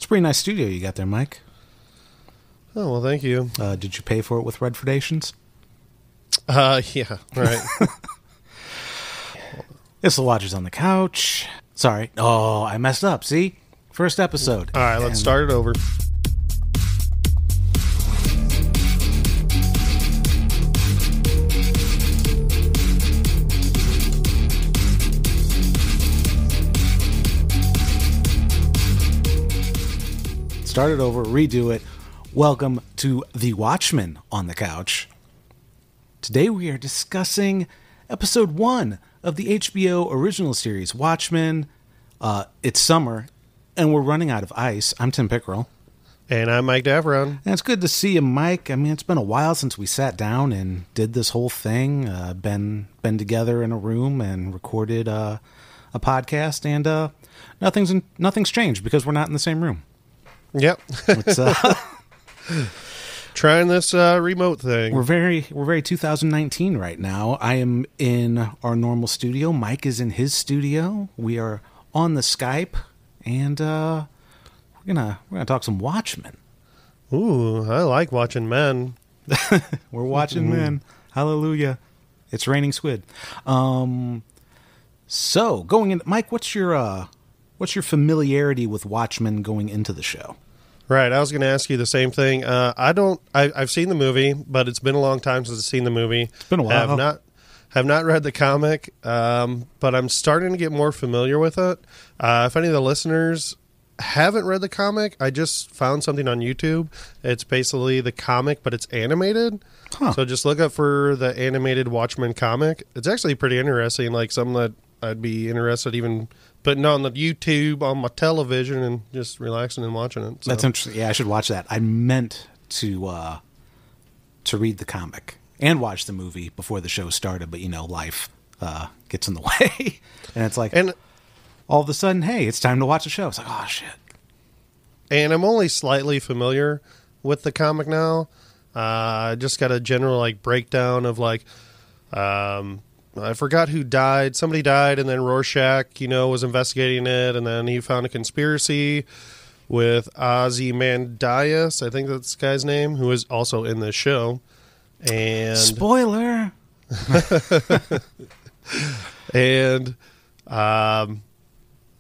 a pretty nice studio you got there, Mike. Oh, well, thank you. Did you pay for it with Redfordations? Yeah, right. It's the Watchers on the Couch. Sorry. Oh, I messed up. See? First episode. All right, let's start it over. Start it over, redo it. Welcome to the Watchmen on the Couch. Today we are discussing episode 1 of the HBO original series, Watchmen. It's summer, and we're running out of ice. I'm Tim Pickerel. And I'm Mike Davron. And it's good to see you, Mike. I mean, it's been a while since we sat down and did this whole thing. Been together in a room and recorded a podcast, and nothing's changed because we're not in the same room. Yep. It's, trying this remote thing. We're very 2019 right now. I am in our normal studio. Mike is in his studio. We are on the Skype, and we're gonna talk some Watchmen. Ooh, I like watching men. We're watching men. Hallelujah! It's raining squid. So going in, Mike, what's your familiarity with Watchmen going into the show? Right, I was going to ask you the same thing. I've seen the movie, but it's been a long time since I've seen the movie. It's been a while. Have not read the comic, but I'm starting to get more familiar with it. If any of the listeners haven't read the comic, I just found something on YouTube. It's basically the comic, but it's animated. Huh. So just look up for the animated Watchmen comic. It's actually pretty interesting, like something that I'd be interested even putting on the YouTube on my television and just relaxing and watching it. So. That's interesting. Yeah, I should watch that. I meant to read the comic and watch the movie before the show started, but life gets in the way, and it's like, and all of a sudden, hey, it's time to watch the show. It's like, oh shit. And I'm only slightly familiar with the comic now. I just got a general breakdown of I forgot who died. Somebody died, and then Rorschach, was investigating it, and then he found a conspiracy with Ozymandias, I think that's the guy's name, who is also in this show. And spoiler. And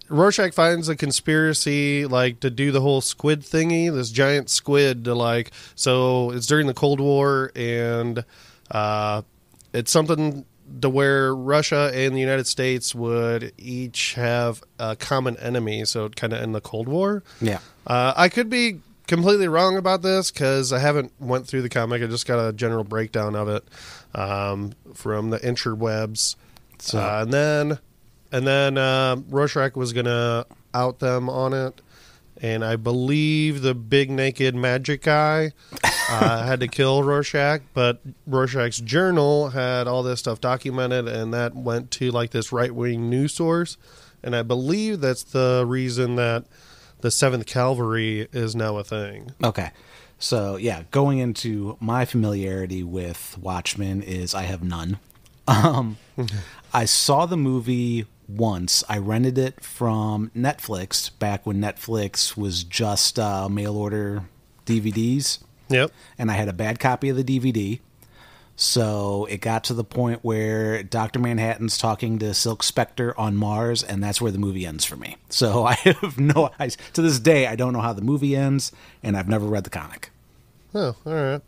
Rorschach finds a conspiracy to do the whole squid thingy, this giant squid so it's during the Cold War, and it's something to where Russia and the United States would each have a common enemy, so it kind of end the Cold War. Yeah. I could be completely wrong about this because I haven't went through the comic. I just got a general breakdown of it from the interwebs. So. And then Rorschach was going to out them on it. And I believe the big naked magic guy had to kill Rorschach, but Rorschach's journal had all this stuff documented, and that went to this right-wing news source. And I believe that's the reason that the 7th Cavalry is now a thing. Okay. So, yeah, going into my familiarity with Watchmen is I have none. I saw the movie once. I rented it from Netflix back when Netflix was just mail order DVDs. Yep. And I had a bad copy of the DVD. So it got to the point where Dr. Manhattan's talking to Silk Spectre on Mars, and that's where the movie ends for me. So I have to this day, I don't know how the movie ends, and I've never read the comic. Oh, all right.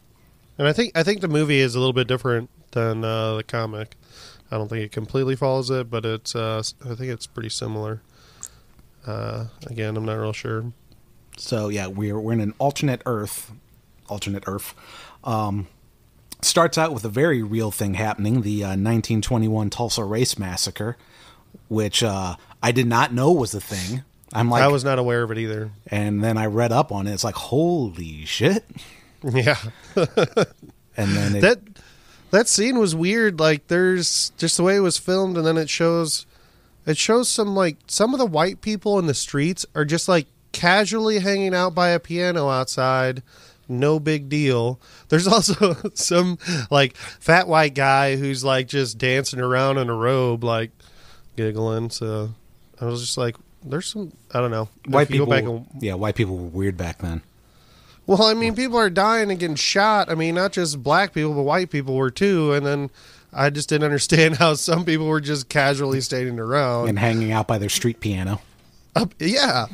And I think the movie is a little bit different than the comic. I don't think it completely follows it, but it's I think it's pretty similar. Again, I'm not real sure. So yeah, we're in an alternate Earth. Starts out with a very real thing happening, the 1921 Tulsa Race Massacre, which I did not know was a thing. I was not aware of it either. And then I read up on it. It's like, holy shit. Yeah. And then that scene was weird. There's just the way it was filmed, and then it shows some some of the white people in the streets are just casually hanging out by a piano outside. No big deal. There's also some fat white guy who's just dancing around in a robe, giggling. So I was just there's some, I don't know. White If you people, go back and, white people were weird back then. well, I mean, people are dying and getting shot. I mean, not just black people, but white people were too. And then I just didn't understand how some people were just casually standing around And hanging out by their street piano. Yeah,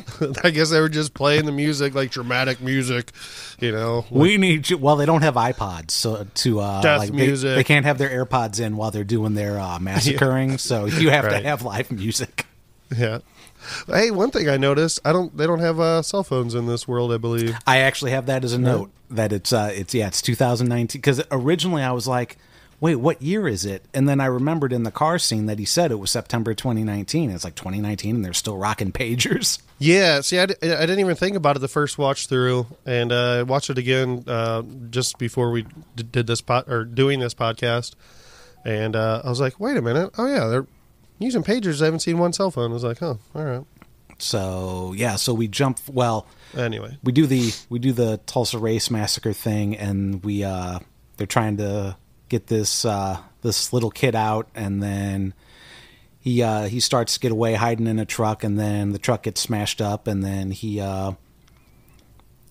I guess they were just playing the music, like dramatic music, you know. We need you. Well, they don't have iPods, so Death like music. they can't have their AirPods in while they're doing their massacring. So you have Right. to have live music. Yeah. Hey, one thing I noticed, they don't have cell phones in this world, I believe. I actually have that as a note that it's 2019, because originally I was like, wait, what year is it? And then I remembered in the car scene that he said it was September 2019. It's like 2019 and they're still rocking pagers. Yeah, see, I didn't even think about it the first watch through, and I watched it again just before we did this doing this podcast, and I was like, wait a minute, oh yeah, they're using pagers. I haven't seen one cell phone. I was like, oh, all right. So yeah, so we jump. Well, anyway, we do the Tulsa Race Massacre thing, and they're trying to get this little kid out, and then he starts to get away hiding in a truck, and then the truck gets smashed up, and then he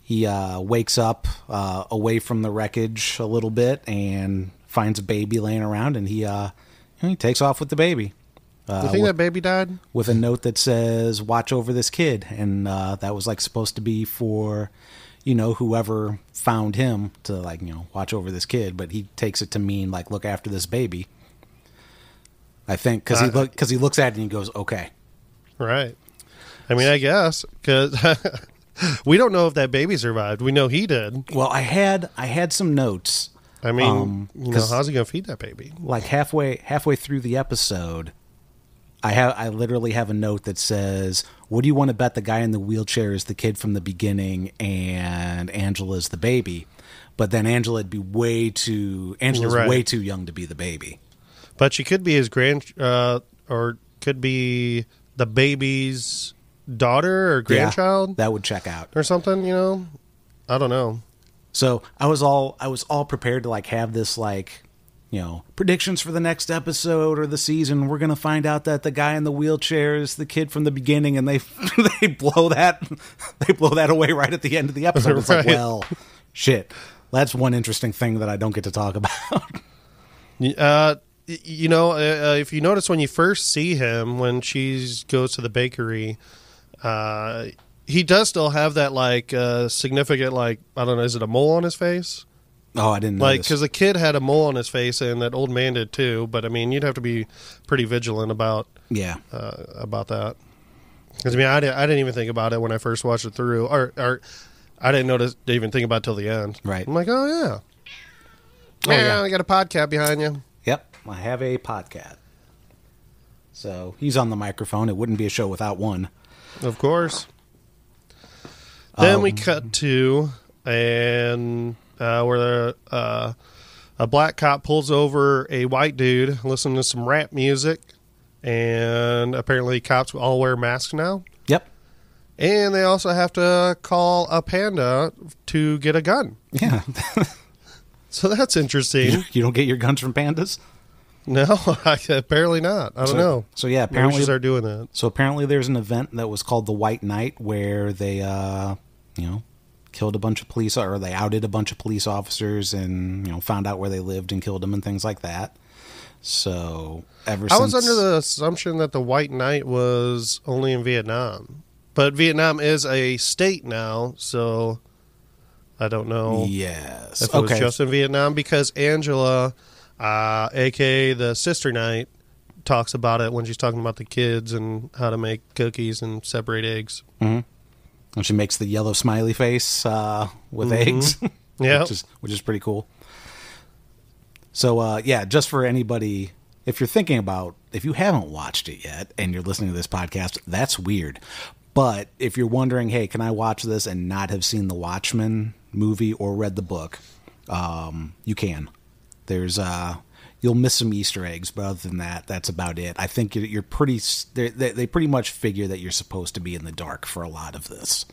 wakes up away from the wreckage a little bit and finds a baby laying around, and he takes off with the baby. You think that baby died? With a note that says, watch over this kid. And that was like supposed to be for, whoever found him to watch over this kid. But he takes it to mean like, look after this baby. I think because he looks at it and he goes, okay. Right. I mean, I guess because we don't know if that baby survived. We know he did. Well, I had some notes. I mean, how's he going to feed that baby? Like halfway through the episode, I literally have a note that says, what do you want to bet the guy in the wheelchair is the kid from the beginning and Angela's the baby? But then Angela's way too young to be the baby. But she could be his or could be the baby's daughter or grandchild. Yeah, that would check out. Or something, I don't know. So I was all prepared to have this predictions for the next episode or the season. We're gonna find out that the guy in the wheelchair is the kid from the beginning, and they they blow that away right at the end of the episode. It's like, well, shit. That's one interesting thing that I don't get to talk about. If you notice when you first see him when she goes to the bakery, he does still have that significant I don't know, is it a mole on his face? Oh, I didn't know. Because the kid had a mole on his face, and that old man did too. But I mean, you'd have to be pretty vigilant about about that. Because I mean, I didn't even think about it when I first watched it through, or I didn't even think about it till the end. Right. I'm like, oh yeah, I got a podcast behind you. Yep, I have a podcast. So he's on the microphone. It wouldn't be a show without one. Of course. Then we cut to where a black cop pulls over a white dude listening to some rap music, and apparently cops all wear masks now. Yep. And they also have to call a panda to get a gun. Yeah. So that's interesting. You don't get your guns from pandas? No, apparently not. I don't know. So yeah, apparently they're doing that. So apparently there's an event that was called the White Night where they killed a bunch of police, or they outed a bunch of police officers and found out where they lived and killed them and things like that. So I was under the assumption that the White Night was only in Vietnam, but Vietnam is a state now, so I don't know. Yes, if it was just in Vietnam, because Angela, aka the Sister Night, talks about it when she's talking about the kids and how to make cookies and separate eggs. Mm-hmm. And she makes the yellow smiley face with eggs, which is pretty cool. So, just for anybody, if you haven't watched it yet and you're listening to this podcast, that's weird. But if you're wondering, hey, can I watch this and not have seen the Watchmen movie or read the book, you can. There's you'll miss some Easter eggs, but other than that, that's about it. I think you're pretty. They pretty much figure that you're supposed to be in the dark for a lot of this.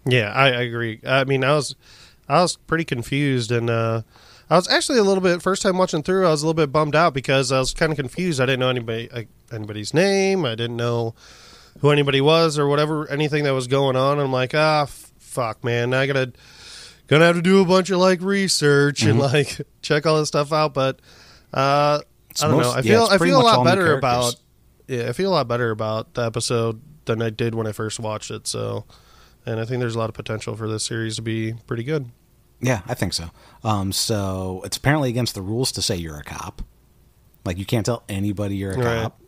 Yeah, I agree. I mean, I was pretty confused, and I was actually a little bit, first time watching through, I was a little bit bummed out because I was kind of confused. I didn't know anybody's name. I didn't know who anybody was or whatever, anything that was going on. I'm like, fuck, man, I gonna have to do a bunch of like research and like check all this stuff out. But I don't know. I feel a lot better about. Yeah, I feel a lot better about the episode than I did when I first watched it. So, and I think there's a lot of potential for this series to be pretty good. Yeah, I think so. So it's apparently against the rules to say you're a cop. Like, you can't tell anybody you're a cop.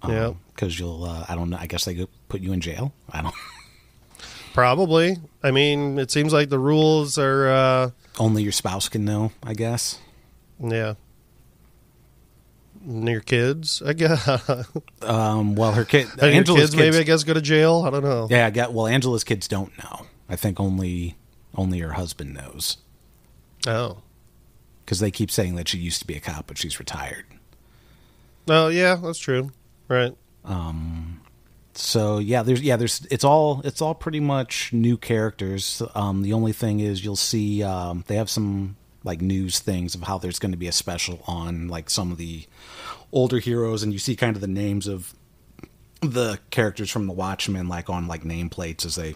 Yeah. Because you'll, I don't know, I guess they could put you in jail. I don't. Probably. I mean, it seems like the rules are... only your spouse can know, I guess. Yeah. And your kids, I guess. Well, her kid... Angela's kids maybe, I guess, go to jail. I don't know. Yeah, well, Angela's kids don't know. I think only her husband knows. Oh. Because they keep saying that she used to be a cop, but she's retired. Oh, yeah, that's true. Right. So there's it's all pretty much new characters. The only thing is you'll see they have some like news things of how there's going to be a special on like some of the older heroes, and you see kind of the names of the characters from the Watchmen like on like nameplates as they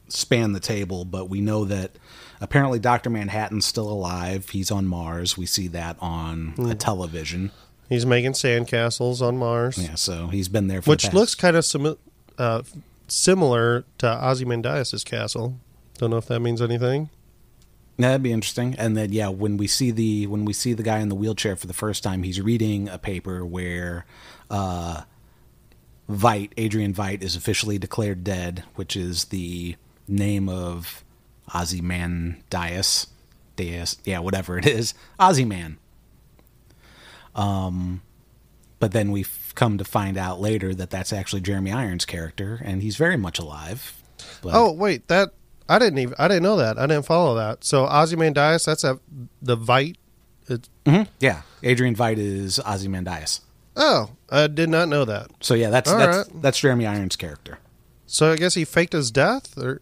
span the table. But we know that apparently Dr. Manhattan's still alive. He's on Mars. We see that on a television. He's making sandcastles on Mars. Yeah, so he's been there for which looks kind of similar to Ozymandias' castle. Don't know if that means anything. That'd be interesting. And then when we see the guy in the wheelchair for the first time, he's reading a paper where Adrian Veidt is officially declared dead, which is the name of Ozymandias. Whatever it is. Ozyman. But then we've come to find out later that that's actually Jeremy Irons' character, and he's very much alive. But... Oh wait, I didn't know that. I didn't follow that. So Ozymandias, that's the Veidt. Yeah, Adrian Veidt is Ozymandias. Oh, I did not know that. So yeah, that's Jeremy Irons' character. So I guess he faked his death, or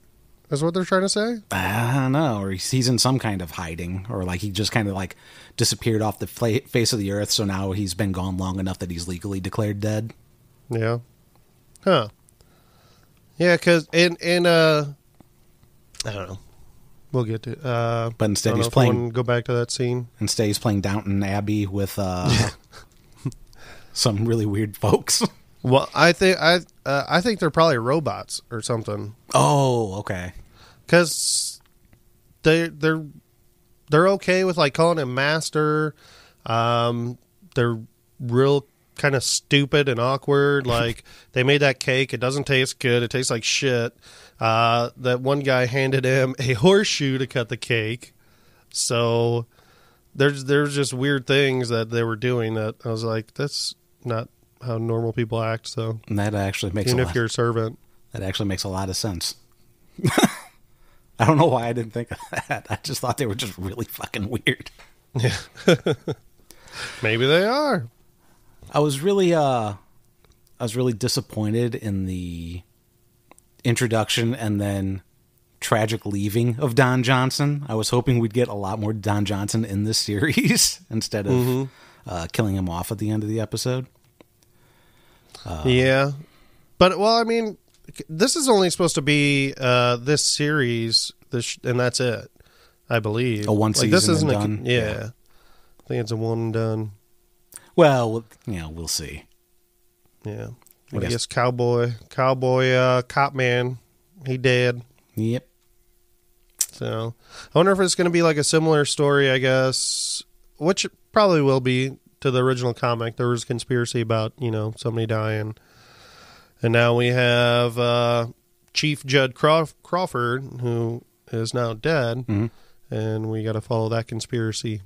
is what they're trying to say? I don't know, or he's in some kind of hiding, or like he just kind of like disappeared off the face of the earth. So now he's been gone long enough that he's legally declared dead. Yeah. Huh. Yeah, because I don't know. We'll get to. But instead, he's playing. Go back to that scene. Instead, he's playing Downton Abbey with some really weird folks. Well, I think they're probably robots or something. Oh, okay. Because they're okay with like calling him master. They're real kind of stupid and awkward. Like they made that cake. It doesn't taste good. It tastes like shit. That one guy handed him a horseshoe to cut the cake. So there's just weird things that they were doing that I was like, that's not how normal people act. So and that actually makes even if you're a servant, that actually makes a lot of sense. I don't know why I didn't think of that. I just thought they were just really fucking weird. Yeah. Maybe they are. I was really disappointed in the introduction and then tragic leaving of Don Johnson. I was hoping we'd get a lot more Don Johnson in this series instead of killing him off at the end of the episode. Yeah. But, well, I mean, this is only supposed to be this series, and that's it, I believe. A one season this isn't and done? Yeah. I think it's a one and done. Well, we'll see. Yeah. I guess cowboy, cop man, he dead. Yep. So, I wonder if it's going to be like a similar story, I guess, which it probably will be to the original comic. There was a conspiracy about, somebody dying. And now we have Chief Judd Crawford, who is now dead, and we got to follow that conspiracy.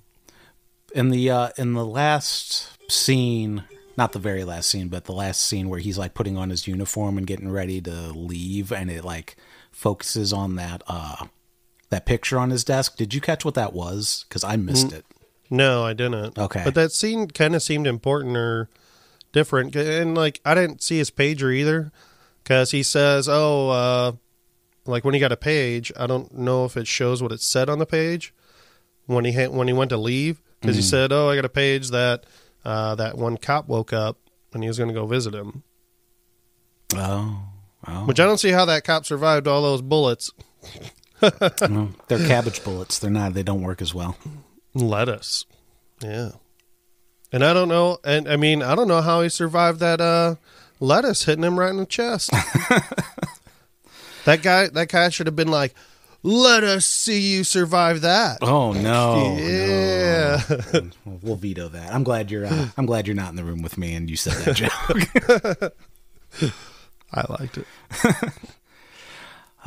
In the last scene, not the very last scene, but the last scene where he's like putting on his uniform and getting ready to leave, and it like focuses on that picture on his desk. Did you catch what that was? Because I missed it. No, I didn't. Okay, but that scene kind of seemed important or different, and like I didn't see his pager either, because he says, like when he got a page, I don't know if it shows what it said on the page when he went to leave, because he said, I got a page that that one cop woke up and he was going to go visit him. Oh. Which I don't see how that cop survived all those bullets. No, they're cabbage bullets. They don't work as well. Lettuce. Yeah. And I don't know. And I mean, I don't know how he survived that lettuce hitting him right in the chest. That guy should have been like, let us see you survive that. Oh no. Yeah. No. We'll veto that. I'm glad you're not in the room with me and you said that joke. I liked it.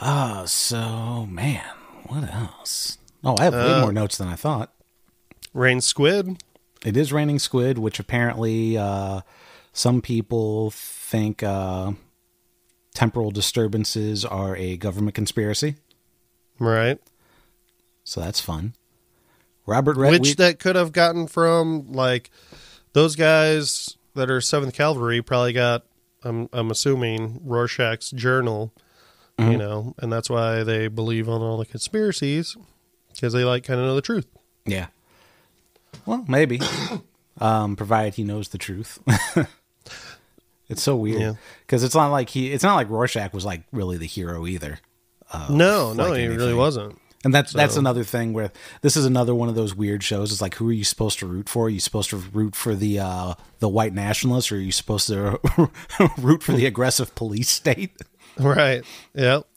Oh, so man, what else? Oh, I have way more notes than I thought. Rain squid. It is raining squid, which apparently some people think temporal disturbances are a government conspiracy. Right. So that's fun. That could have gotten from like those guys that are 7th Cavalry probably got. I'm assuming Rorschach's journal, mm-hmm. And that's why they believe on all the conspiracies because they kind of know the truth. Yeah. Well, maybe, provided he knows the truth. It's so weird because it's not like Rorschach was like really the hero either. No, he really wasn't. And that's another thing where this is another one of those weird shows. It's like, who are you supposed to root for? Are you supposed to root for the white nationalists, or are you supposed to root for the aggressive police state? Right. Yep.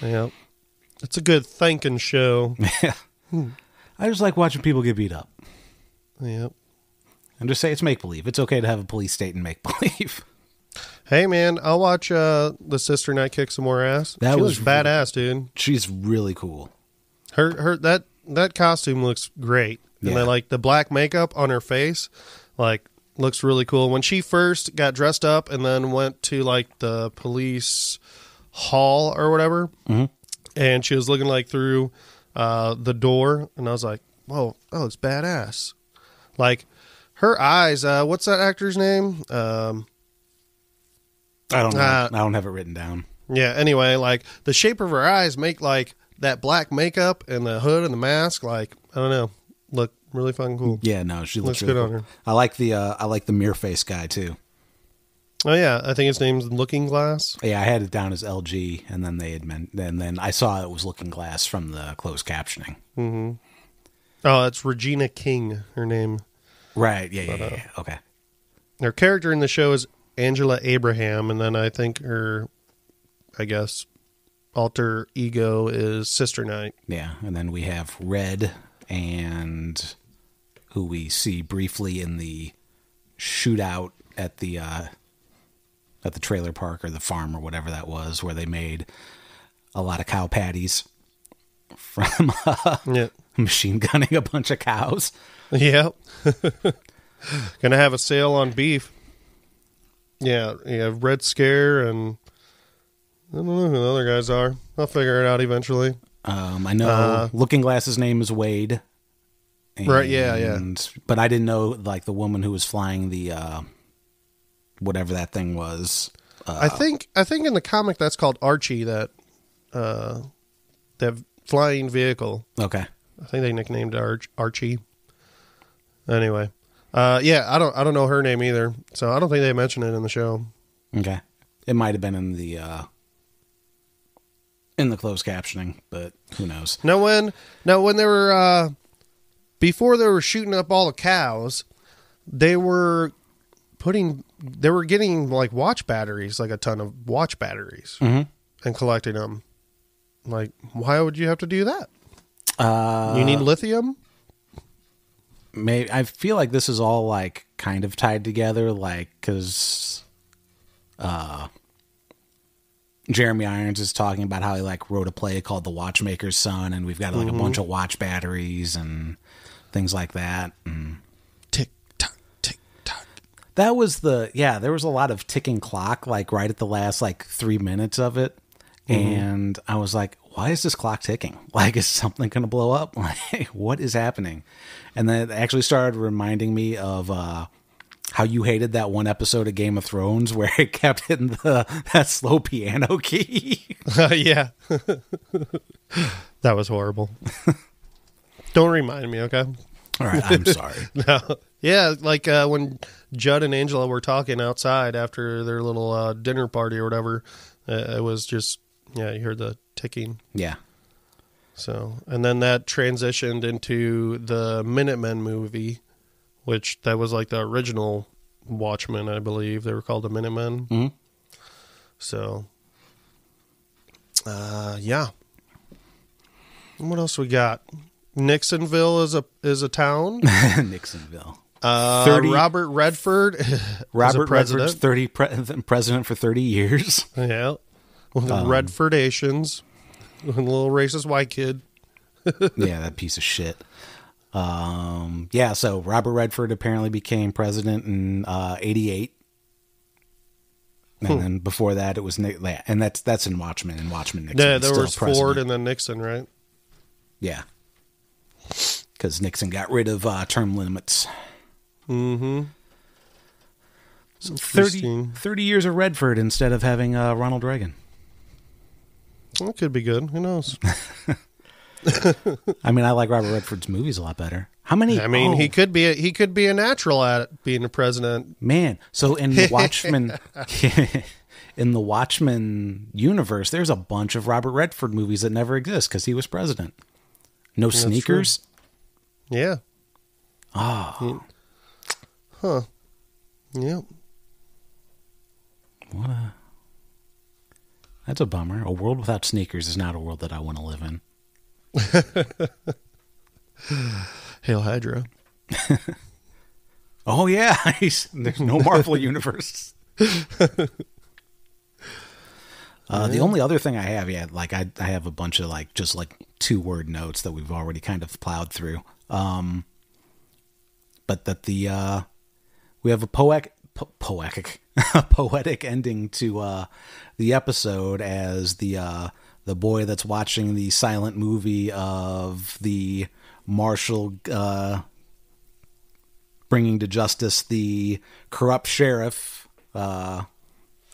It's a good thinking show. Yeah. I just like watching people get beat up. Yep. And just say it's make believe. It's okay to have a police state and make believe. Hey man, I'll watch the Sister Knight kick some more ass. She was badass, dude. She's really cool. Her that costume looks great. And Yeah. I like the black makeup on her face, looks really cool. When she first got dressed up and then went to the police hall or whatever, mm-hmm. and she was looking through the door, and I was like, whoa, that looks badass. Her eyes, what's that actor's name? I don't know. I don't have it written down. Yeah, anyway, the shape of her eyes make that black makeup and the hood and the mask, I don't know, look really fucking cool. Yeah, no, she looks good really on cool. her. I like the mirror face guy too. Oh yeah, I think his name's Looking Glass. Yeah, I had it down as LG, and then then I saw it was Looking Glass from the closed captioning. Mm-hmm. Oh, it's Regina King, her name. Right. Yeah. Okay. Her character in the show is Angela Abraham, and then I think her, alter ego is Sister Knight. Yeah, and then we have Red, and who we see briefly in the shootout at the trailer park or the farm or whatever that was, where they made a lot of cow patties from machine gunning a bunch of cows. Yeah. Gonna have a sale on beef. Yeah, you have Red Scare, and I don't know who the other guys are. I'll figure it out eventually. I know Looking Glass's name is Wade. Right, yeah. But I didn't know, the woman who was flying the, whatever that thing was. I think in the comic that's called Archie, that flying vehicle. Okay. I think they nicknamed it Archie. Anyway. Yeah, I don't know her name either, so I don't think they mentioned it in the show. Okay, it might have been in the closed captioning, but who knows? Now when they were before they were shooting up all the cows, they were getting watch batteries, a ton of watch batteries, mm-hmm. and collecting them. Why would you have to do that? You need lithium. Maybe I feel like this is all kind of tied together, because Jeremy Irons is talking about how he wrote a play called The Watchmaker's Son, and we've got mm-hmm. a bunch of watch batteries and things like that. And tick tock, tick tock. That was there was a lot of ticking clock, right at the last 3 minutes of it, mm-hmm. and I was like, why is this clock ticking? Is something going to blow up? What is happening? And then it actually started reminding me of how you hated that one episode of Game of Thrones where it kept hitting that slow piano key. Yeah. That was horrible. Don't remind me, okay? All right, I'm sorry. No, Yeah, like when Judd and Angela were talking outside after their little dinner party or whatever, it was just, you heard the ticking. Yeah. So, and then that transitioned into the Minutemen movie, which that was like the original Watchmen, I believe. They were called the Minutemen. Mm-hmm. So, yeah. And what else we got? Nixonville is a town. Nixonville. Robert Redford. Robert Redford's president for 30 years. Yeah. Redfordations. A little racist white kid. Yeah, that piece of shit. So Robert Redford apparently became president in 88. And then before that, it was and that's in Watchmen. In Watchmen, Nixon. Yeah, there was president. Ford and then Nixon, right? Yeah, because Nixon got rid of term limits. Mm-hmm. So 30 years of Redford instead of having Ronald Reagan. That could be good. Who knows? I mean, I like Robert Redford's movies a lot better. How many? I mean, he could be a natural at being a president. Man, so in the Watchmen, in the Watchmen universe, there's a bunch of Robert Redford movies that never exist because he was president. No Sneakers. Yeah. Oh. Huh. Yep. That's a bummer. A world without sneakers is not a world that I want to live in. Hail Hydra. Oh yeah, there's no Marvel universe. The only other thing I have, I have a bunch of just 2-word notes that we've already kind of plowed through. But that we have a poetic ending to the episode as the boy that's watching the silent movie of the marshal bringing to justice the corrupt sheriff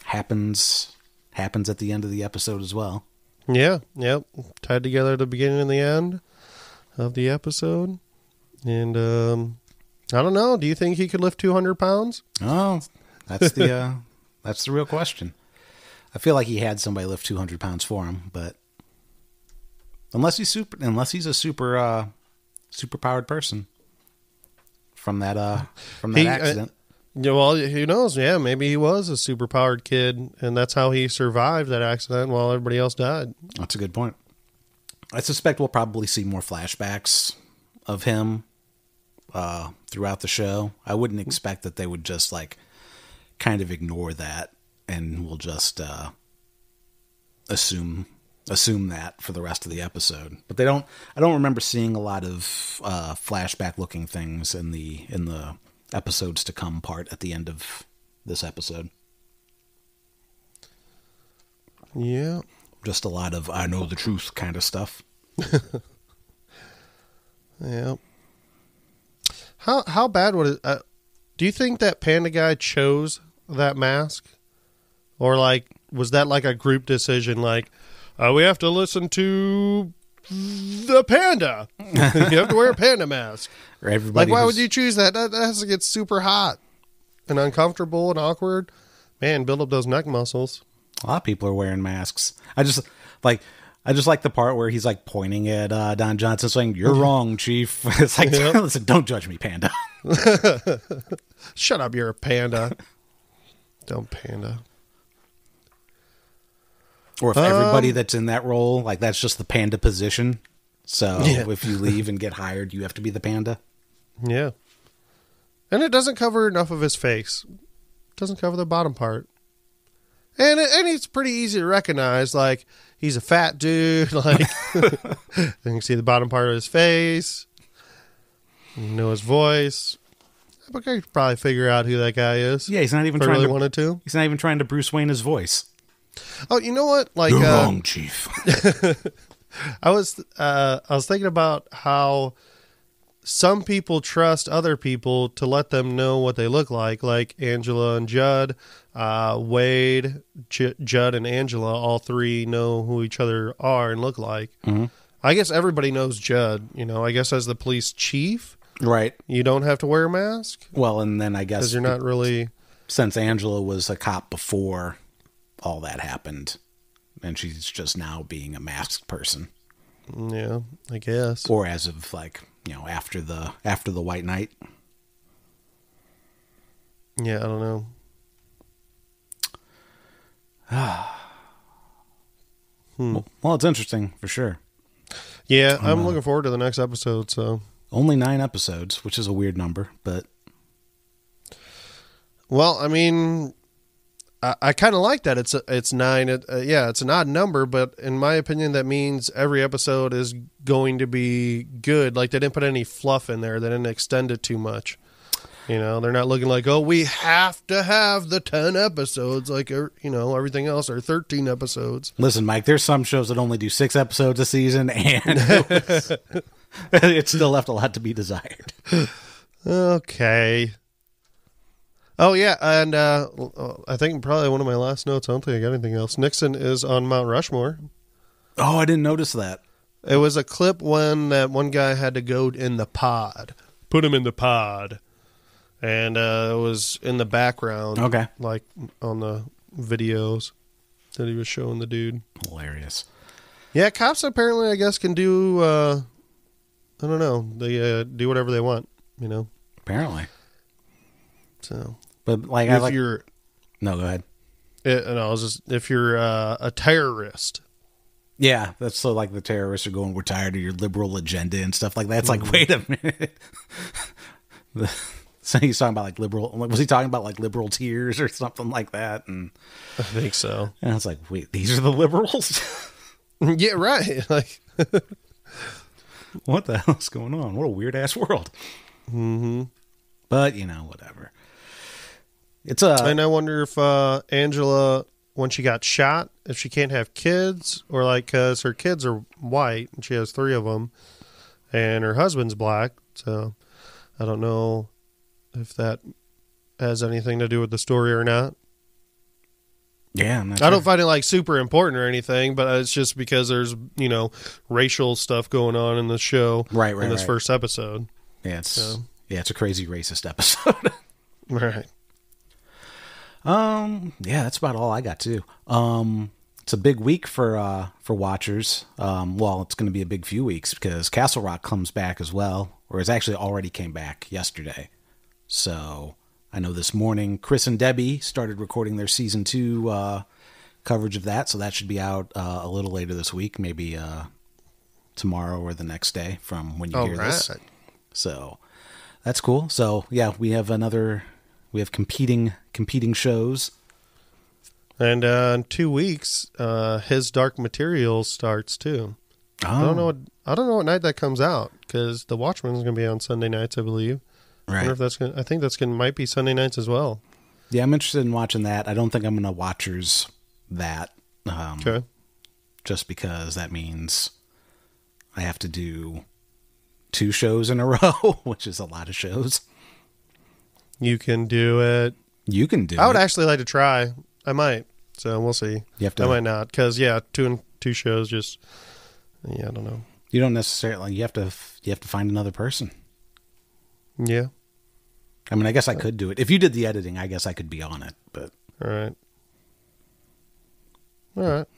happens at the end of the episode as well. Yeah, yep. Tied together at the beginning and the end of the episode. And I don't know. Do you think he could lift 200 pounds? Oh, that's the real question. I feel like he had somebody lift 200 pounds for him, but unless he's a super powered person from that accident. Well, who knows? Yeah, maybe he was a super powered kid, and that's how he survived that accident while everybody else died. That's a good point. I suspect we'll probably see more flashbacks of him throughout the show. I wouldn't expect that they would just kind of ignore that and we'll just assume that for the rest of the episode. But I don't remember seeing a lot of flashback looking things in the episodes to come part at the end of this episode. Yeah. Just a lot of I know the truth kind of stuff. Yeah. How bad would it... do you think that panda guy chose that mask? Or was that a group decision? We have to listen to the panda. You have to wear a panda mask. Or everybody why would you choose that? That has to get super hot and uncomfortable and awkward. Man, build up those neck muscles. A lot of people are wearing masks. I just like the part where he's pointing at Don Johnson saying, "You're wrong, Chief." It's listen, don't judge me, panda. Shut up, you're a panda. Dumb panda. Or if everybody that's in that role, that's just the panda position. So if you leave and get hired, you have to be the panda. Yeah. And it doesn't cover enough of his face. It doesn't cover the bottom part. And it's pretty easy to recognize, he's a fat dude, you can see the bottom part of his face, you know his voice. I could probably figure out who that guy is. Yeah, he's not even trying to. He's not even trying to Bruce Wayne his voice. Oh, you know what? You're wrong, Chief. I was thinking about how some people trust other people to let them know what they look like Angela and Judd, Wade, Judd and Angela, all three know who each other are and look like. Mm-hmm. I guess everybody knows Judd, I guess as the police chief. Right. You don't have to wear a mask Well, and then I guess because you're not really. since Angela was a cop before all that happened, and she's just now being a masked person. Yeah, I guess. Or as of after the White Knight. Yeah, I don't know. Well, it's interesting for sure. Yeah, I'm looking forward to the next episode. So only 9 episodes, which is a weird number, but well, I mean, I kind of like that. It's 9. It's an odd number, but in my opinion, that means every episode is going to be good. Like they didn't put any fluff in there. They didn't extend it too much. They're not looking like, oh, we have to have the 10 episodes like, everything else are 13 episodes. Listen, Mike, there's some shows that only do 6 episodes a season, and it still left a lot to be desired. Okay. Oh, yeah, and I think probably one of my last notes, I don't think I got anything else. Nixon is on Mount Rushmore. Oh, I didn't notice that. It was a clip when that one guy had to go in the pod. Put him in the pod. And it was in the background. Okay. Like on the videos that he was showing the dude. Hilarious. Yeah, cops apparently, I guess, can do, I don't know, they do whatever they want, Apparently. So. But like, you're. No, go ahead. If you're a terrorist. Yeah, that's so like the terrorists are going, we're tired of your liberal agenda and stuff like that. It's like, wait a minute. So he's talking about like liberal. Was he talking about like liberal tears or something like that? And I think so. And it's like, wait, these are the liberals? Yeah, right. Like, what the hell's going on? What a weird ass world. Mm-hmm. But whatever. And I wonder if Angela, when she got shot, if she can't have kids, or like, because her kids are white and she has 3 of them, and her husband's black. So I don't know if that has anything to do with the story or not. Yeah, I don't find it like super important or anything, but it's just because there's racial stuff going on in the show, right in this first episode. Yeah, it's a crazy racist episode. Right. Yeah, that's about all I got too. It's a big week for watchers. Well, it's going to be a big few weeks because Castle Rock comes back as well, or it's actually already came back yesterday. So I know this morning Chris and Debbie started recording their season 2 coverage of that, so that should be out a little later this week, maybe tomorrow or the next day from when you hear this. So that's cool. So yeah, we have competing shows. And in 2 weeks, His Dark Materials starts too. Oh. I don't know what night that comes out because the Watchmen is going to be on Sunday nights, I believe. Right. I think might be Sunday nights as well. Yeah, I'm interested in watching that. I don't think I'm going to watchers that. Okay. Just because that means I have to do 2 shows in a row, which is a lot of shows. You can do it. You can do it. I would actually like to try. I might. So we'll see. You have to. I might not because 2 shows just. Yeah, I don't know. You don't necessarily. You have to find another person. Yeah. I mean, I guess I could do it. If you did the editing, I guess I could be on it. But all right.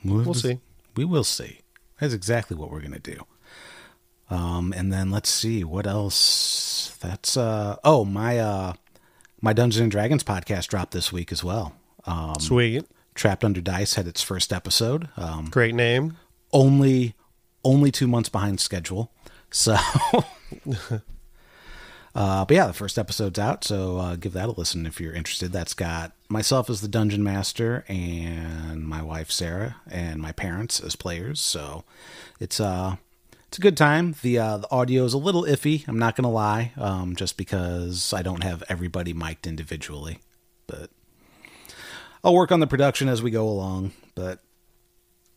We'll see. We will see. That's exactly what we're gonna do. And then let's see what else. That's my Dungeons and Dragons podcast dropped this week as well. Sweet. Trapped Under Dice had its first episode. Great name. Only 2 months behind schedule. So, but yeah, the first episode's out. So give that a listen if you're interested. That's got myself as the dungeon master and my wife Sarah and my parents as players. So it's a good time. The audio is a little iffy. I'm not gonna lie, just because I don't have everybody mic'd individually, but I'll work on the production as we go along. But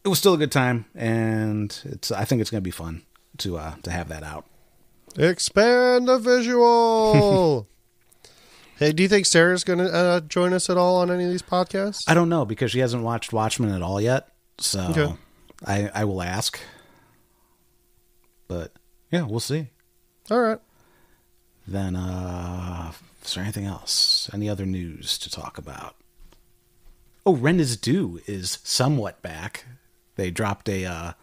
it was still a good time, and I think it's gonna be fun to have that out. Expand the visual. Hey, do you think Sarah's going to join us at all on any of these podcasts? I don't know because she hasn't watched Watchmen at all yet. So okay. I will ask. But yeah, we'll see. All right. Then, is there anything else? Any other news to talk about? Oh, Ren is Due is somewhat back. They dropped a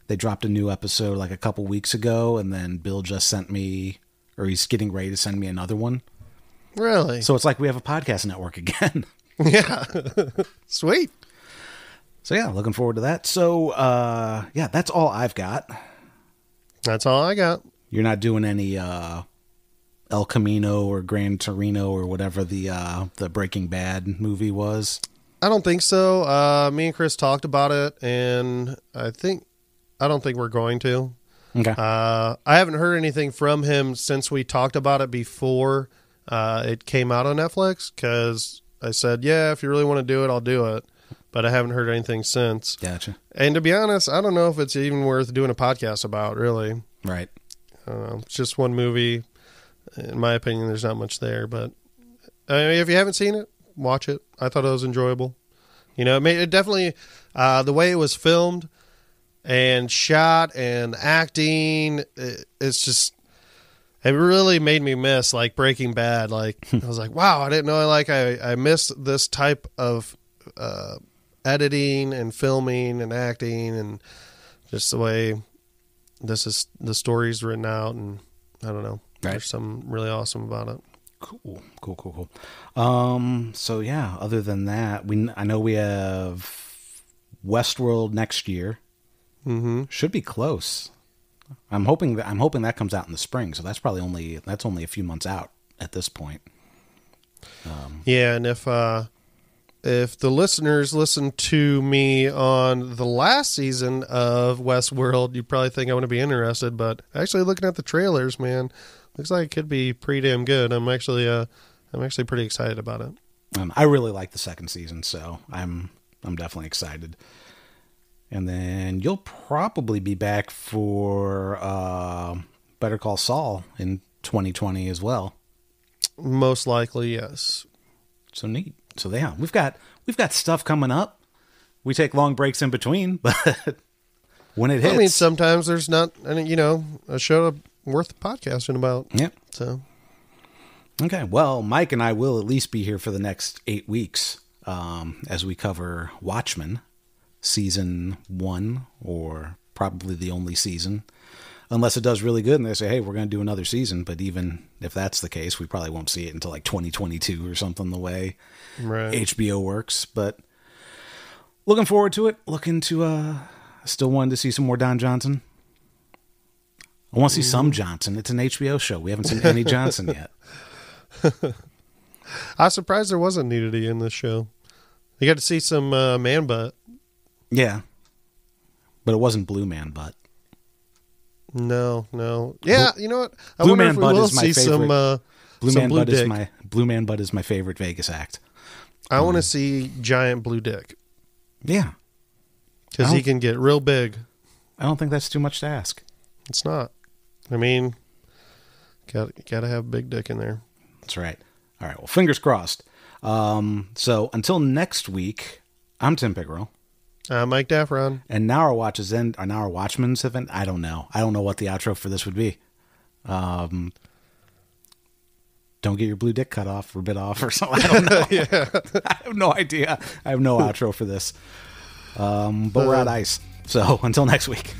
new episode like a couple weeks ago, and then Bill just sent me, or he's getting ready to send me another one. Really? So it's like we have a podcast network again. Yeah. Sweet. So yeah, looking forward to that. So yeah, that's all I've got. That's all I got. You're not doing any El Camino or Gran Torino or whatever the Breaking Bad movie was? I don't think so. Me and Chris talked about it, and I don't think we're going to. Okay. I haven't heard anything from him since we talked about it before it came out on Netflix, because I said, yeah, if you really want to do it, I'll do it. But I haven't heard anything since. Gotcha. And to be honest, I don't know if it's even worth doing a podcast about, really. Right. It's just one movie. In my opinion, there's not much there. But I mean, if you haven't seen it, watch it. I thought it was enjoyable. You know, it definitely, the way it was filmed and shot and acting, it's just, it really made me miss like Breaking Bad. Like I was like, wow, I didn't know I missed this type of editing and filming and acting, and just the way the story's written out, and I don't know. Right. There's something really awesome about it. Cool. So yeah, other than that, I know we have Westworld next year. Mm-hmm. Should be close. I'm hoping that comes out in the spring. So that's only a few months out at this point. Yeah, and if the listeners listen to me on the last season of Westworld, you'd probably think I want to be interested. But actually, looking at the trailers, man, looks like it could be pretty damn good. I'm actually pretty excited about it. I really like the second season, so I'm definitely excited. And then you'll probably be back for Better Call Saul in 2020 as well. Most likely, yes. So neat. So yeah, we've got stuff coming up. We take long breaks in between, but when it hits, I mean, sometimes there's not, a show worth podcasting about. Yep. So, okay. Well, Mike and I will at least be here for the next 8 weeks as we cover Watchmen, season 1, or probably the only season, unless it does really good and they say, hey, we're going to do another season. But even if that's the case, we probably won't see it until like 2022 or something, the way HBO works. But looking forward to it. Still wanted to see some more Don Johnson. I want to see some Johnson. It's an HBO show. We haven't seen any Johnson yet. I was surprised there wasn't nudity in this show. You got to see some man butt. Yeah. But it wasn't Blue Man butt. No. Yeah, you know what? I Blue wonder Man if we butt will is my see favorite. Blue Man dick. butt is my favorite Vegas act. I want to see giant blue dick. Yeah. Because he can get real big. I don't think that's too much to ask. It's not. I mean, got to have big dick in there. That's right. All right. Well, fingers crossed. So until next week, I'm Tim Pickerel. I'm Mike Daffron. And now our Watchmen's event. I don't know what the outro for this would be. Don't get your blue dick cut off or bit off or something. I don't know. Yeah. I have no idea. I have no outro for this. But we're on ice. So until next week.